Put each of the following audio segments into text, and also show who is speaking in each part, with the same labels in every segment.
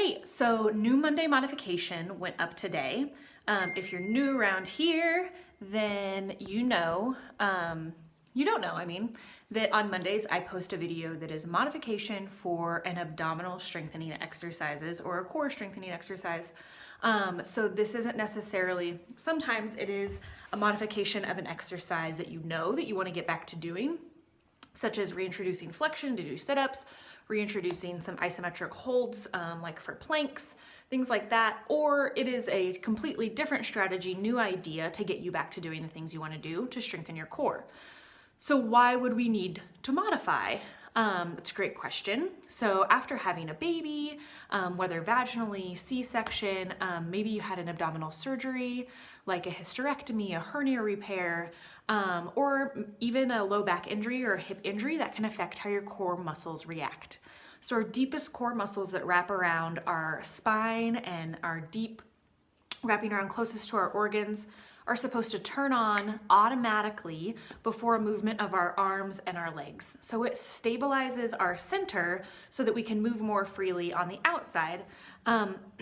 Speaker 1: Hey, so new Monday modification went up today. If you're new around here, then you don't know, that on Mondays I post a video that is modification for an abdominal strengthening exercises or a core strengthening exercise. So this isn't necessarily, sometimes it is a modification of an exercise that you know that you want to get back to doing, such as reintroducing flexion to do sit-ups, reintroducing some isometric holds like for planks, things like that, or it is a completely different strategy, new idea to get you back to doing the things you want to do to strengthen your core. So why would we need to modify? That's a great question. So after having a baby, whether vaginally, C-section, maybe you had an abdominal surgery, like a hysterectomy, a hernia repair, or even a low back injury or a hip injury that can affect how your core muscles react. So our deepest core muscles that wrap around our spine and our deep wrapping around closest to our organs are supposed to turn on automatically before a movement of our arms and our legs. So it stabilizes our center so that we can move more freely on the outside.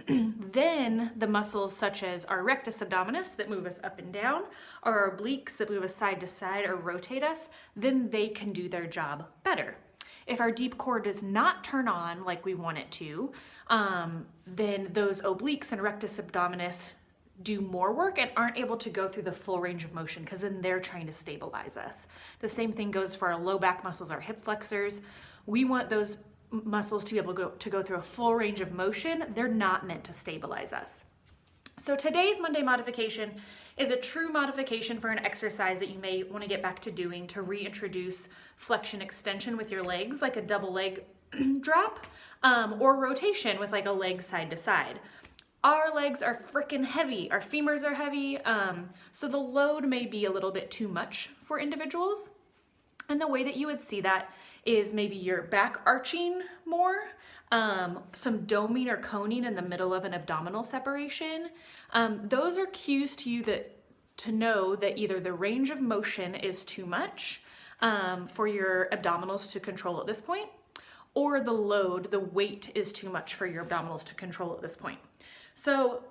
Speaker 1: Then the muscles such as our rectus abdominis that move us up and down, or our obliques that move us side to side or rotate us, then they can do their job better. If our deep core does not turn on like we want it to, then those obliques and rectus abdominis do more work and aren't able to go through the full range of motion because then they're trying to stabilize us. The same thing goes for our low back muscles, our hip flexors. We want those muscles to be able to go through a full range of motion. They're not meant to stabilize us. So today's Monday modification is a true modification for an exercise that you may want to get back to doing to reintroduce flexion extension with your legs, like a double leg drop, or rotation with like a leg side to side. Our legs are freaking heavy, our femurs are heavy, so the load may be a little bit too much for individuals. And the way that you would see that is maybe your back arching more, some doming or coning in the middle of an abdominal separation. Those are cues to you to know that either the range of motion is too much for your abdominals to control at this point, or the load, the weight is too much for your abdominals to control at this point. So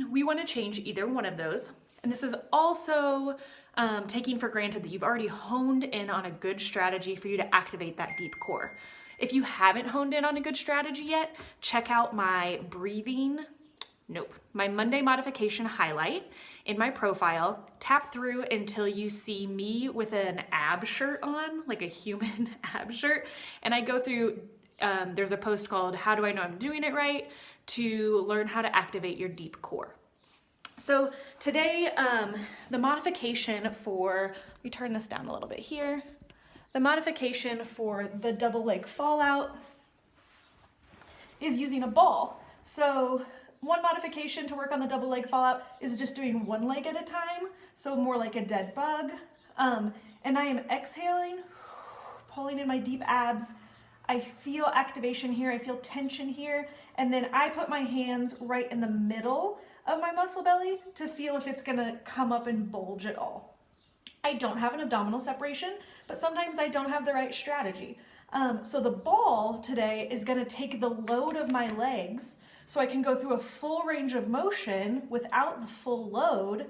Speaker 1: we want to change either one of those. And this is also taking for granted that you've already honed in on a good strategy for you to activate that deep core. If you haven't honed in on a good strategy yet, check out my my Monday modification highlight in my profile. Tap through until you see me with an ab shirt on, like a human ab shirt. And I go through, there's a post called How Do I Know I'm Doing It Right? To learn how to activate your deep core. So today, the modification for, let me turn this down a little bit here. The modification for the double leg fallout is using a ball. So one modification to work on the double leg fallout is just doing one leg at a time. So more like a dead bug. And I am exhaling, pulling in my deep abs. I feel activation here, I feel tension here, and then I put my hands right in the middle of my muscle belly to feel if it's gonna come up and bulge at all. I don't have an abdominal separation, but sometimes I don't have the right strategy. So the ball today is gonna take the load of my legs so I can go through a full range of motion without the full load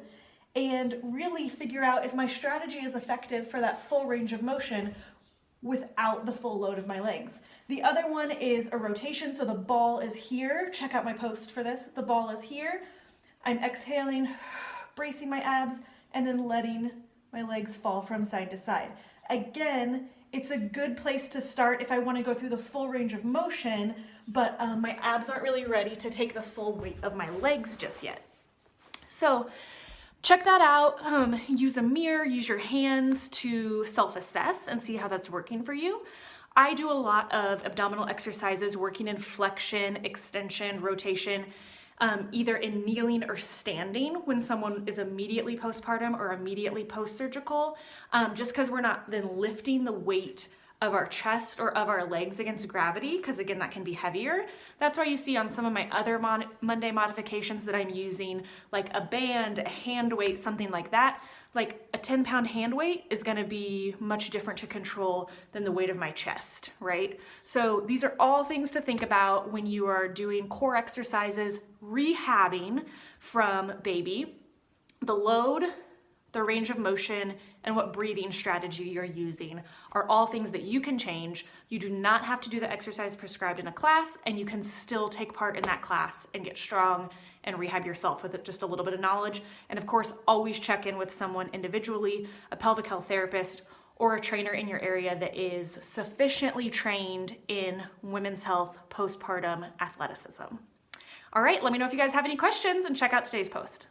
Speaker 1: and really figure out if my strategy is effective for that full range of motion without the full load of my legs. The other one is a rotation, so the ball is here. Check out my post for this. The ball is here. I'm exhaling, bracing my abs, and then letting my legs fall from side to side. Again, it's a good place to start if I want to go through the full range of motion, but my abs aren't really ready to take the full weight of my legs just yet. So check that out. Use a mirror, use your hands to self-assess and see how that's working for you. I do a lot of abdominal exercises working in flexion, extension, rotation, either in kneeling or standing when someone is immediately postpartum or immediately post-surgical, just because we're not then lifting the weight of our chest or of our legs against gravity, because again, that can be heavier. That's why you see on some of my other Monday modifications that I'm using, like a band, a hand weight, something like that, like a 10-pound hand weight is gonna be much different to control than the weight of my chest, right? So these are all things to think about when you are doing core exercises, rehabbing from baby. The load, the range of motion, and what breathing strategy you're using are all things that you can change. You do not have to do the exercise prescribed in a class, and you can still take part in that class and get strong and rehab yourself with just a little bit of knowledge. And of course, always check in with someone individually, a pelvic health therapist, or a trainer in your area that is sufficiently trained in women's health, postpartum athleticism. All right, let me know if you guys have any questions and check out today's post.